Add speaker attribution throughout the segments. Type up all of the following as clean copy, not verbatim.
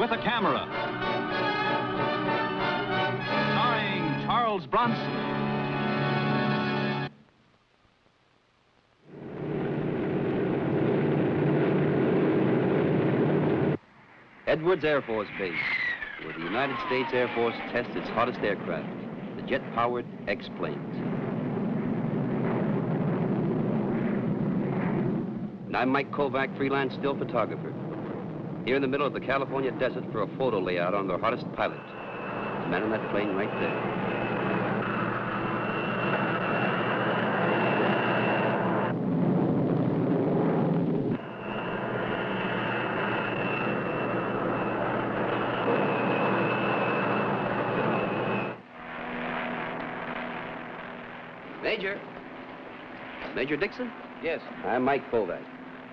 Speaker 1: with a Camera. Starring Charles Bronson.
Speaker 2: Edwards Air Force Base, where the United States Air Force tests its hottest aircraft, the jet-powered X-planes. And I'm Mike Kovac, freelance still photographer, here in the middle of the California desert for a photo layout on their hottest pilot, the man on that plane right there. Major Dixon?
Speaker 3: Yes.
Speaker 2: I'm Mike Kovac.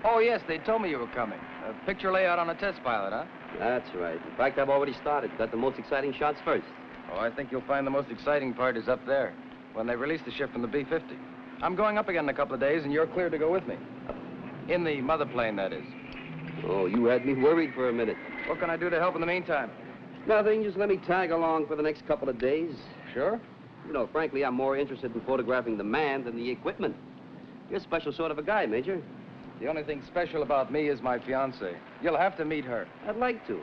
Speaker 3: Oh, yes, they told me you were coming. A picture layout on a test pilot, huh?
Speaker 2: That's right. In fact, I've already started. Got the most exciting shots first.
Speaker 3: Oh, I think you'll find the most exciting part is up there, when they release the ship from the B-50. I'm going up again in a couple of days, and you're cleared to go with me. In the mother plane, that is.
Speaker 2: Oh, you had me worried for a minute.
Speaker 3: What can I do to help in the meantime?
Speaker 2: Nothing. Just let me tag along for the next couple of days.
Speaker 3: Sure.
Speaker 2: You know, frankly, I'm more interested in photographing the man than the equipment. You're a special sort of a guy, Major.
Speaker 3: The only thing special about me is my fiancée. You'll have to meet her.
Speaker 2: I'd like to.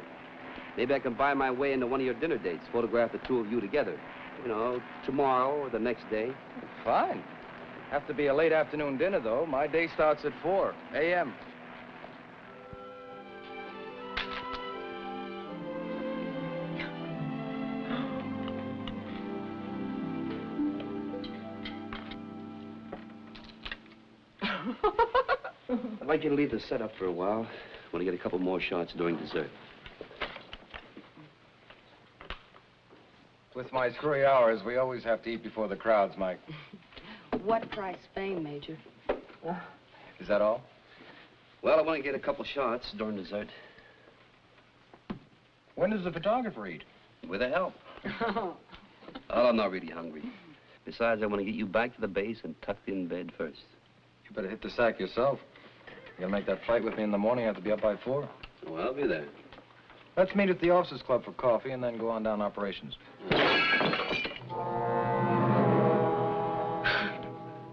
Speaker 2: Maybe I can buy my way into one of your dinner dates, photograph the two of you together. You know, tomorrow or the next day.
Speaker 3: Fine. Have to be a late afternoon dinner, though. My day starts at 4 a.m.
Speaker 2: I'd like you to leave the set up for a while. I want to get a couple more shots during dessert.
Speaker 3: With my 3 hours, we always have to eat before the crowds, Mike.
Speaker 4: What price fame, Major?
Speaker 3: Is that all?
Speaker 2: Well, I want to get a couple shots during dessert.
Speaker 3: When does the photographer eat?
Speaker 2: With the help. Oh, I'm not really hungry. Besides, I want to get you back to the base and tucked in bed first.
Speaker 3: You better hit the sack yourself. You gotta make that flight with me in the morning. I have to be up by 4.
Speaker 2: Well, I'll be there.
Speaker 3: Let's meet at the officers' club for coffee and then go on down operations.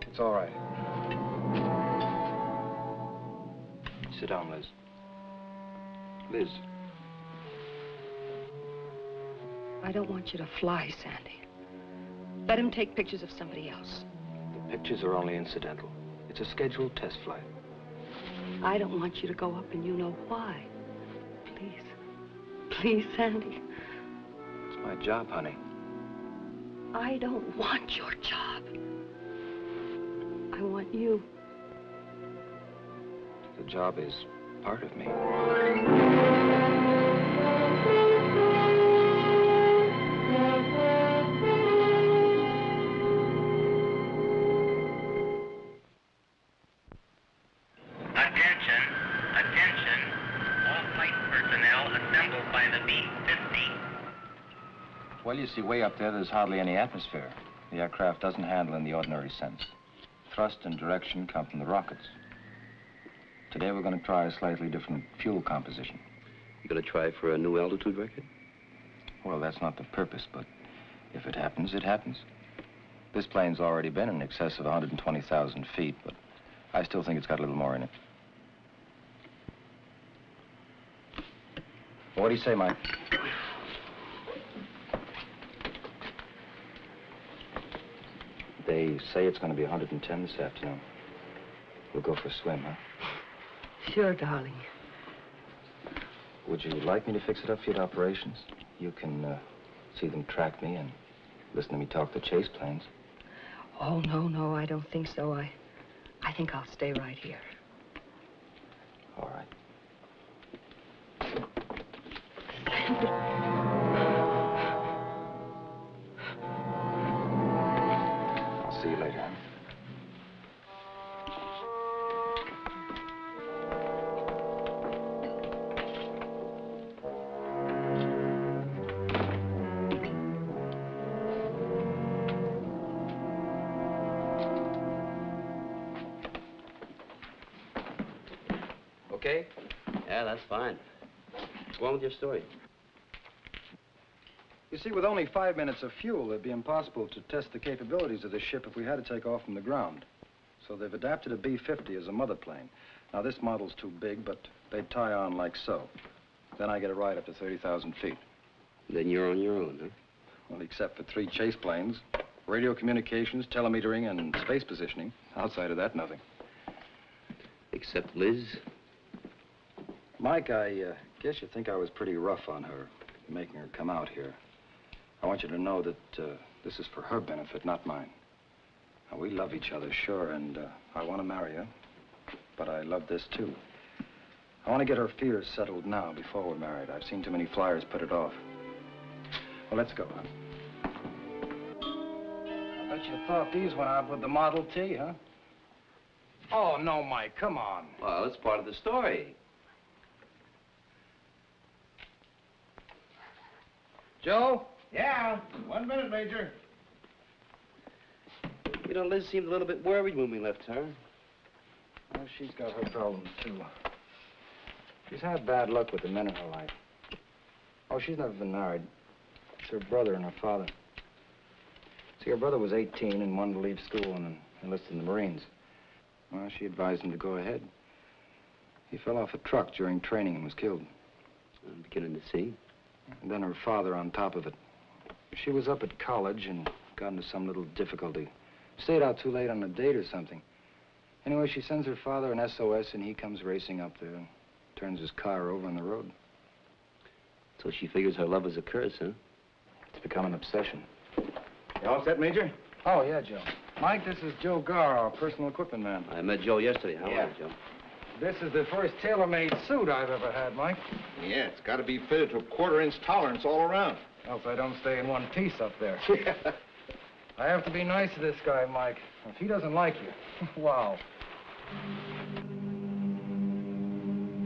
Speaker 3: It's all right. Sit down, Liz. Liz.
Speaker 4: I don't want you to fly, Sandy. Let him take pictures of somebody else.
Speaker 3: The pictures are only incidental. It's a scheduled test flight.
Speaker 4: I don't want you to go up, and you know why. Please. Please, Sandy.
Speaker 3: It's my job, honey.
Speaker 4: I don't want your job. I want you.
Speaker 3: The job is part of me. Well, you see, way up there's hardly any atmosphere. The aircraft doesn't handle in the ordinary sense. Thrust and direction come from the rockets. Today we're going to try a slightly different fuel composition.
Speaker 2: You going to try for a new altitude record?
Speaker 3: Well, that's not the purpose, but if it happens, it happens. This plane's already been in excess of 120,000 feet, but I still think it's got a little more in it. Well, what do you say, Mike? They say it's going to be 110 this afternoon. We'll go for a swim, huh?
Speaker 4: Sure, darling.
Speaker 3: Would you like me to fix it up for you at operations? You can see them track me and listen to me talk to chase planes.
Speaker 4: Oh, no, I don't think so. I think I'll stay right here.
Speaker 3: All right. I'll see you later.
Speaker 2: Okay? Yeah, that's fine. What's wrong with your story?
Speaker 5: You see, with only 5 minutes of fuel, it'd be impossible to test the capabilities of the ship if we had to take off from the ground. So they've adapted a B-50 as a mother plane. Now, this model's too big, but they'd tie on like so. Then I get a ride up to 30,000 feet.
Speaker 2: Then you're on your own, huh?
Speaker 5: Well, except for 3 chase planes, radio communications, telemetering, and space positioning. Outside of that, nothing.
Speaker 2: Except Liz?
Speaker 5: Mike, I guess you think I was pretty rough on her, making her come out here. I want you to know that this is for her benefit, not mine. Now, we love each other, sure, and I want to marry her. But I love this, too. I want to get her fears settled now, before we're married. I've seen too many flyers put it off. Well, let's go, huh? I bet you thought these went out with the Model T, huh? Oh, no, Mike, come on.
Speaker 2: Well, it's part of the story.
Speaker 5: Joe?
Speaker 6: Yeah, 1 minute, Major.
Speaker 2: You know, Liz seemed a little bit worried when we left her.
Speaker 5: Well, she's got her problems, too. She's had bad luck with the men in her life. Oh, she's never been married. It's her brother and her father. See, her brother was 18 and wanted to leave school and enlisted in the Marines. Well, she advised him to go ahead. He fell off a truck during training and was killed.
Speaker 2: I'm beginning to see.
Speaker 5: And then her father on top of it. She was up at college and got into some little difficulty. Stayed out too late on a date or something. Anyway, she sends her father an SOS and he comes racing up there and turns his car over on the road.
Speaker 2: So she figures her love is a curse, huh?
Speaker 5: It's become an obsession.
Speaker 6: You all set, Major?
Speaker 5: Oh, yeah, Joe. Mike, this is Joe Garr, our personal equipment man.
Speaker 2: I met Joe yesterday. How are you, Joe?
Speaker 5: This is the first tailor-made suit I've ever had, Mike.
Speaker 6: Yeah, it's got to be fitted to a 1/4-inch tolerance all around.
Speaker 5: Else I don't stay in one piece up there. I have to be nice to this guy, Mike. If he doesn't like you, wow.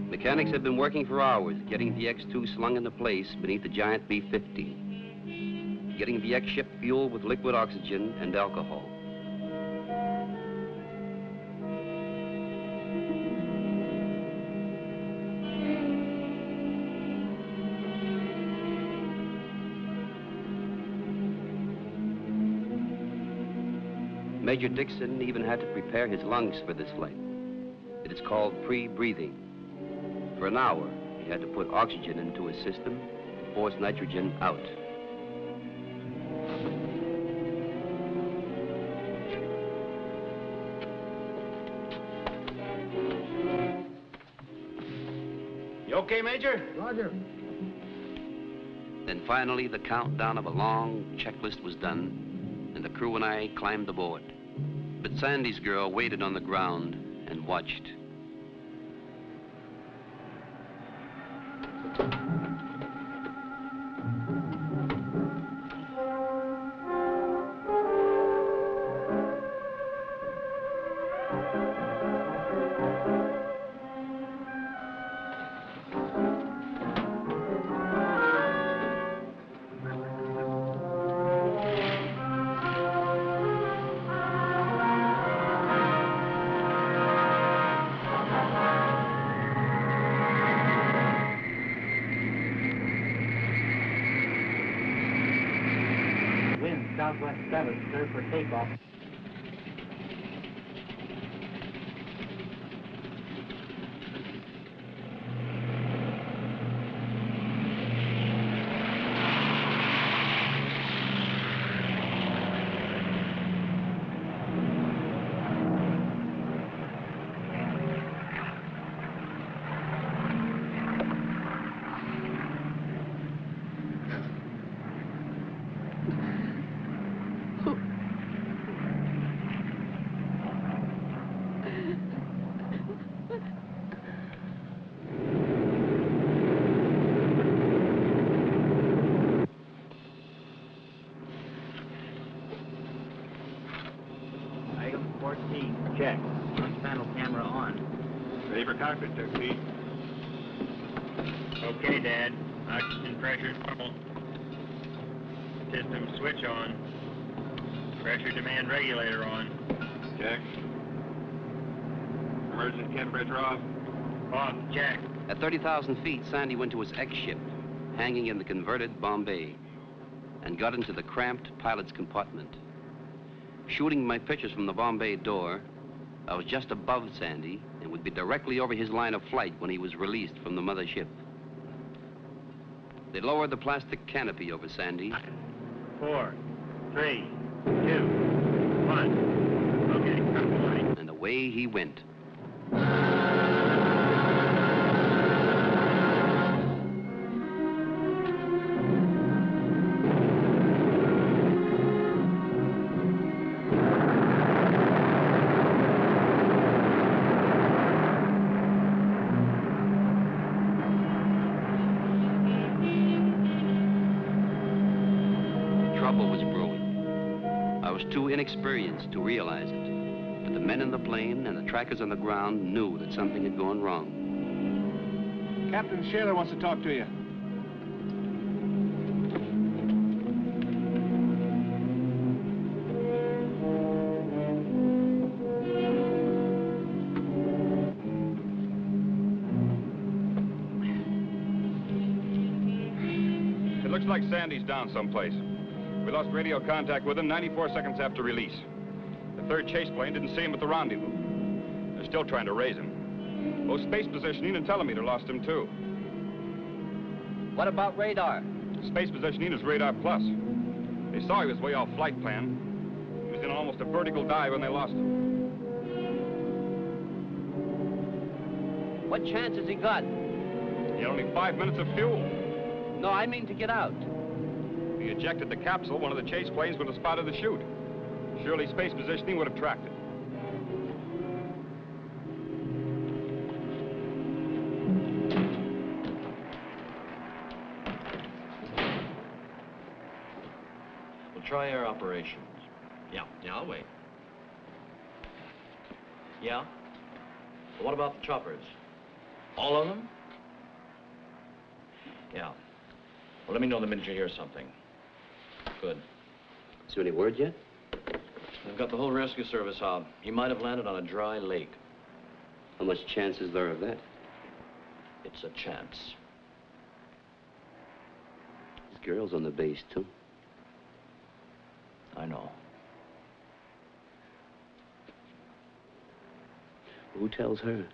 Speaker 2: Mechanics have been working for hours, getting the X-2 slung into place beneath the giant B-50. Getting the X-ship fueled with liquid oxygen and alcohol. Major Dixon even had to prepare his lungs for this flight. It is called pre-breathing. For an hour, he had to put oxygen into his system to force nitrogen out.
Speaker 6: You okay, Major?
Speaker 5: Roger.
Speaker 2: Then finally, the countdown of a long checklist was done, and the crew and I climbed aboard. But Sandy's girl waited on the ground and watched.
Speaker 7: Southwest 7, clear for takeoff. Check. Launch panel camera on.
Speaker 6: Ready for cockpit, Tech Pete.
Speaker 8: Okay, Dad. Oxygen pressure normal. System switch on. Pressure demand regulator on.
Speaker 6: Check. Emergency temperature off.
Speaker 8: Off. Check.
Speaker 2: At 30,000 feet, Sandy went to his X-ship, hanging in the converted Bombay. and got into the cramped pilot's compartment. Shooting my pictures from the Bombay door, I was just above Sandy and would be directly over his line of flight when he was released from the mother ship. They lowered the plastic canopy over Sandy.
Speaker 8: 4, 3, 2, 1. Okay, come flying.
Speaker 2: And away he went. Trouble was brewing. I was too inexperienced to realize it, but the men in the plane and the trackers on the ground knew that something had gone wrong.
Speaker 6: Captain Shaler wants to talk to you. It looks like Sandy's down someplace. We lost radio contact with him 94 seconds after release. The third chase plane didn't see him at the rendezvous. They're still trying to raise him. Both space positioning and telemeter lost him, too.
Speaker 2: What about radar?
Speaker 6: Space positioning is radar plus. They saw he was way off flight plan. He was in almost a vertical dive when they lost him.
Speaker 2: What chance has he got?
Speaker 6: He had only 5 minutes of fuel.
Speaker 2: No, I mean to get out.
Speaker 6: If he ejected the capsule, one of the chase planes would have spotted the chute. Surely space positioning would have tracked it.
Speaker 9: We'll try air operations. Yeah, I'll wait. Yeah? Well, what about the choppers? All of them? Yeah. Well, let me know the minute you hear something. Good.
Speaker 2: Is there any word yet?
Speaker 9: They've got the whole rescue service out. He might have landed on a dry lake.
Speaker 2: How much chance is there of that?
Speaker 9: It's a chance.
Speaker 2: There's girls on the base, too.
Speaker 9: I know.
Speaker 2: Who tells her?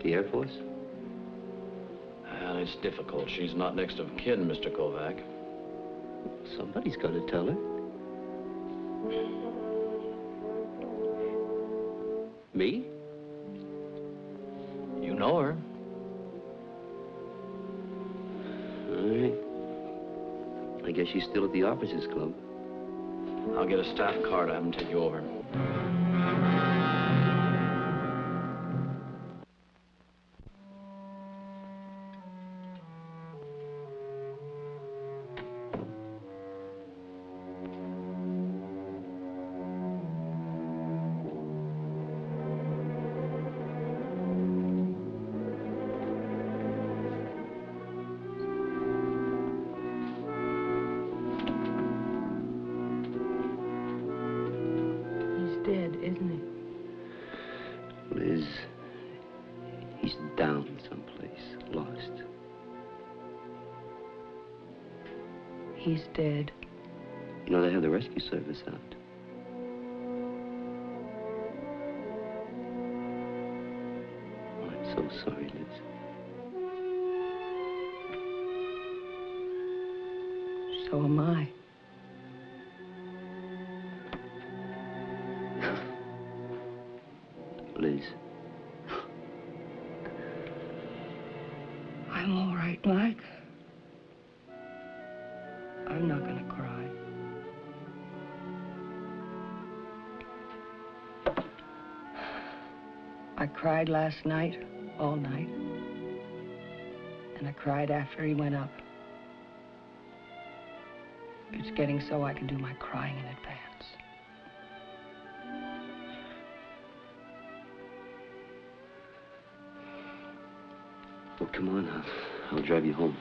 Speaker 2: The Air Force?
Speaker 9: Well, it's difficult. She's not next of kin, Mr. Kovac.
Speaker 2: Somebody's got to tell her. Me?
Speaker 9: You know her.
Speaker 2: All right. I guess she's still at the Officers Club.
Speaker 9: I'll get a staff car to have him take you over.
Speaker 4: Dead, isn't he?
Speaker 2: Liz, he's down someplace, lost.
Speaker 4: He's dead.
Speaker 2: You know, they have the rescue service out. Oh, I'm so sorry, Liz.
Speaker 4: So am I.
Speaker 2: Liz.
Speaker 4: I'm all right, Mike. I'm not gonna cry. I cried last night, all night. And I cried after he went up. It's getting so I can do my crying in advance.
Speaker 2: Well, come on, I'll drive you home.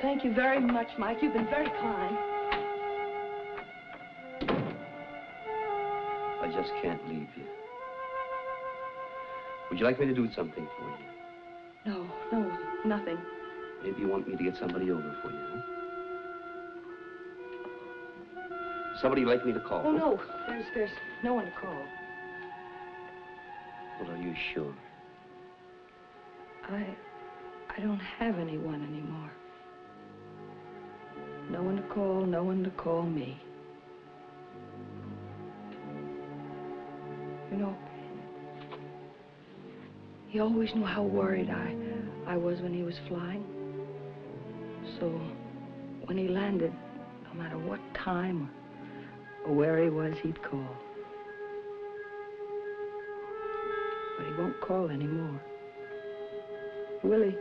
Speaker 4: Thank you very much, Mike. You've been very kind.
Speaker 2: I just can't leave you. Would you like me to do something for you?
Speaker 4: No, nothing.
Speaker 2: Maybe you want me to get somebody over for you, huh? Somebody you'd like me to call?
Speaker 4: Oh, no. There's no one to call.
Speaker 2: Well, are you sure?
Speaker 4: I don't have anyone anymore. No one to call, no one to call me. You know, he always knew how worried I was when he was flying. So when he landed, no matter what time or where he was, he'd call. But he won't call anymore. Will he?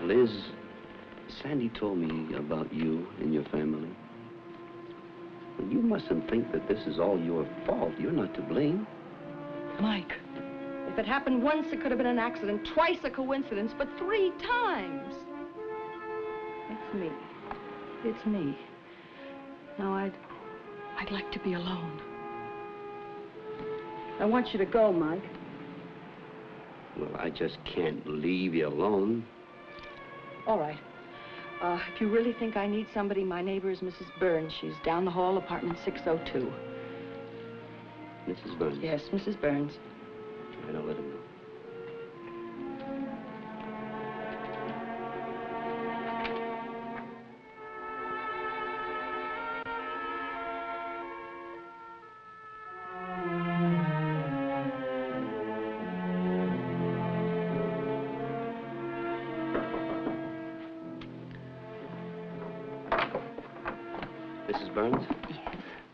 Speaker 2: Liz, Sandy told me about you and your family. Well, you mustn't think that this is all your fault. You're not to blame.
Speaker 4: Mike, if it happened once, it could have been an accident. Twice, a coincidence. But 3 times. It's me. It's me. Now, I'd like to be alone. I want you to go, Mike.
Speaker 2: Well, I just can't leave you alone.
Speaker 4: All right. If you really think I need somebody, my neighbor is Mrs. Burns. She's down the hall, apartment 602.
Speaker 2: Mrs. Burns?
Speaker 4: Yes, Mrs. Burns.
Speaker 2: All right, I'll let him know. Mrs. Burns?
Speaker 4: Yes.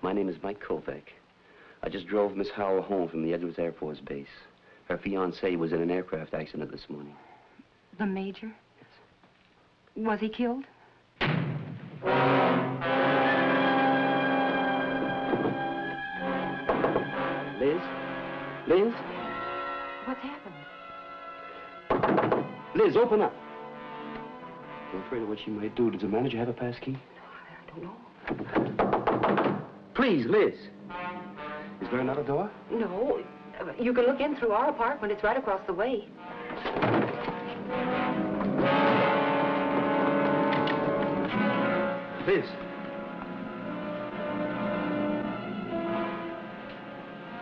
Speaker 2: My name is Mike Kovac. I just drove Miss Howell home from the Edwards Air Force Base. Her fiancé was in an aircraft accident this morning.
Speaker 4: The Major? Yes. Was he killed?
Speaker 2: Liz? Liz?
Speaker 4: What's happened?
Speaker 2: Liz, open up. I'm afraid of what she might do. Does the manager have a pass key?
Speaker 4: I don't know.
Speaker 2: Please, Liz. Is there another door?
Speaker 4: No. You can look in through our apartment. It's right across the way.
Speaker 2: Liz.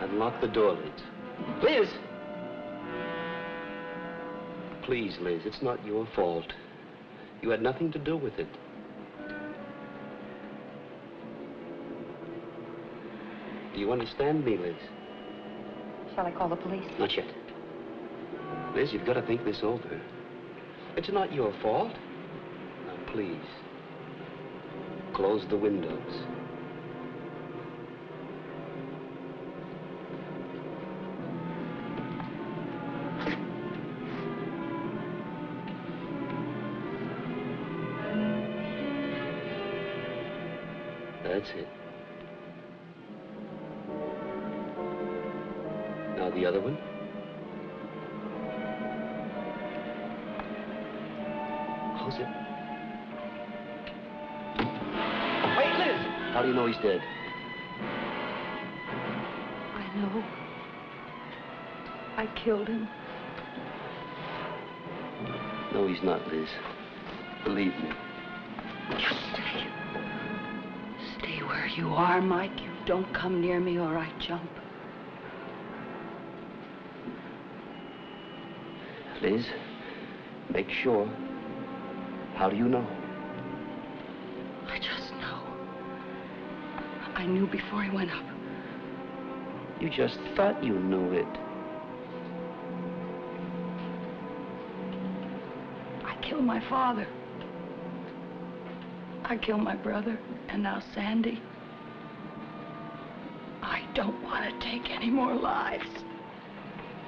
Speaker 2: Unlock the door, Liz. Liz! Please, Liz, it's not your fault. You had nothing to do with it. Do you understand me, Liz?
Speaker 4: Shall I call the police?
Speaker 2: Not yet. Liz, you've got to think this over. It's not your fault. Now, please, close the windows. That's it. Now the other one. Close it. Wait, Liz! How do you know he's dead?
Speaker 4: I know. I killed him.
Speaker 2: No, he's not, Liz. Believe me.
Speaker 4: Stay. Stay where you are, Mike. You don't come near me or I jump.
Speaker 2: Liz, make sure. How do you know?
Speaker 4: I just know. I knew before he went up.
Speaker 2: You just thought you knew it.
Speaker 4: I killed my father. I killed my brother, and now Sandy. I don't want to take any more lives.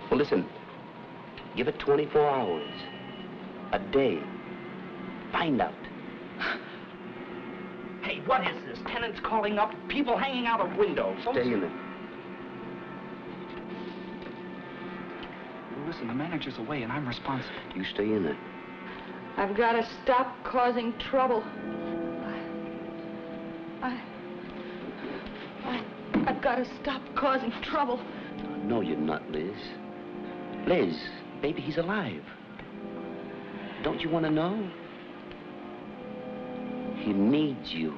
Speaker 2: Well, listen. Give it 24 hours. A day. Find out.
Speaker 4: Hey,
Speaker 10: what is this? Tenants calling up, people hanging out of windows.
Speaker 2: Stay in it.
Speaker 10: Listen, the manager's away and I'm responsible.
Speaker 2: You stay in it.
Speaker 4: I've got to stop causing trouble. I've got to stop causing trouble.
Speaker 2: No, you're not, Liz. Liz, baby, he's alive. Don't you want to know? He needs you.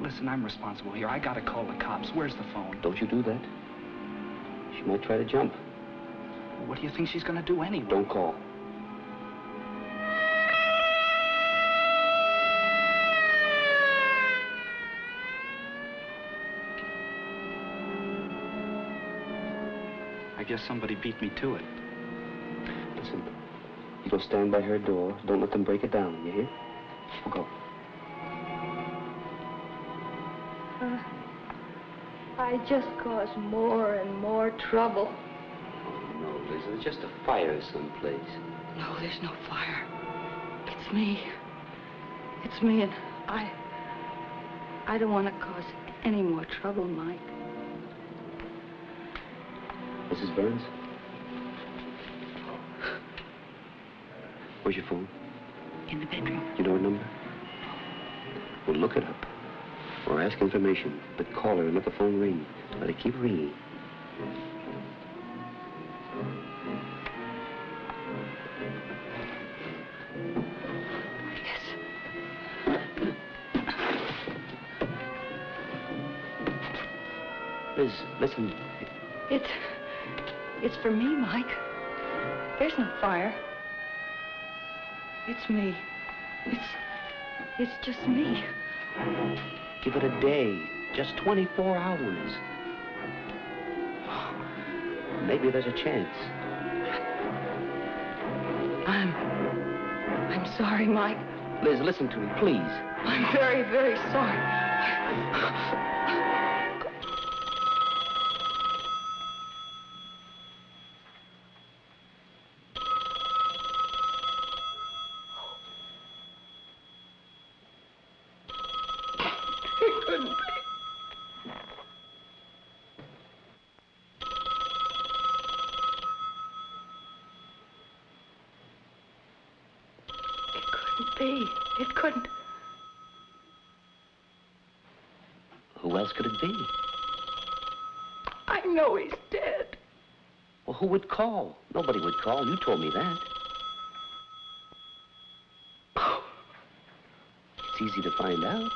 Speaker 10: Listen, I'm responsible here. I gotta call the cops. Where's the phone?
Speaker 2: Don't you do that. She might try to jump.
Speaker 10: What do you think she's gonna do anyway?
Speaker 2: Don't call.
Speaker 10: I guess somebody beat me to it.
Speaker 2: Listen, you go stand by her door. Don't let them break it down, you hear? We'll go.
Speaker 4: I just cause more and more trouble.
Speaker 2: Oh, no, Liz, there's just a fire someplace.
Speaker 4: No, there's no fire. It's me. It's me, and I don't want to cause any more trouble, Mike.
Speaker 2: Mrs. Burns? Where's your phone?
Speaker 4: In the bedroom.
Speaker 2: You know her number? Well, look it up. Or ask information. But call her and let the phone ring. Let it keep ringing. Liz, listen.
Speaker 4: It's for me, Mike. There's no fire. It's me. It's just me.
Speaker 2: Give it a day. Just 24 hours. Maybe there's a chance.
Speaker 4: I'm sorry, Mike.
Speaker 2: Liz, listen to me, please.
Speaker 4: I'm very, very sorry. It couldn't be. It couldn't.
Speaker 2: Who else could it be?
Speaker 4: I know he's dead.
Speaker 2: Well, who would call? Nobody would call. You told me that.
Speaker 4: Oh.
Speaker 2: It's easy to find out.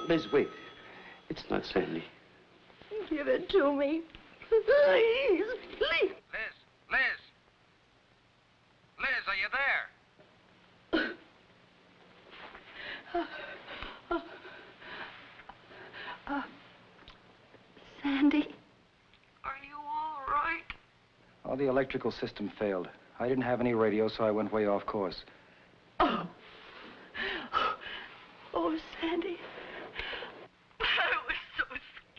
Speaker 2: Liz, wait. It's not Sandy.
Speaker 4: Give it to me. Please, please.
Speaker 5: Liz, are you there?
Speaker 4: Sandy, are you all right?
Speaker 5: Oh, the electrical system failed. I didn't have any radio, so I went way off course.
Speaker 4: Oh, Sandy. I was so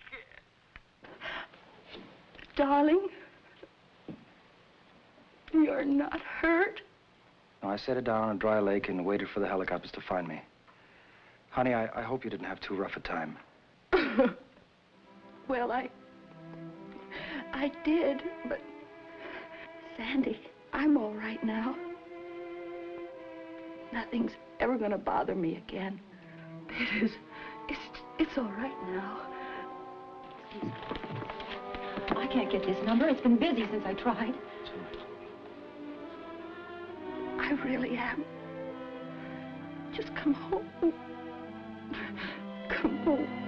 Speaker 4: scared. Darling, you're not hurt?
Speaker 5: No, I set it down on a dry lake and waited for the helicopters to find me. Honey, I hope you didn't have too rough a time.
Speaker 4: Well, I did, but... Sandy, I'm all right now. Nothing's ever gonna bother me again. It's all right now.
Speaker 11: I can't get this number. It's been busy since I tried.
Speaker 4: I really am. Just come home. Come home.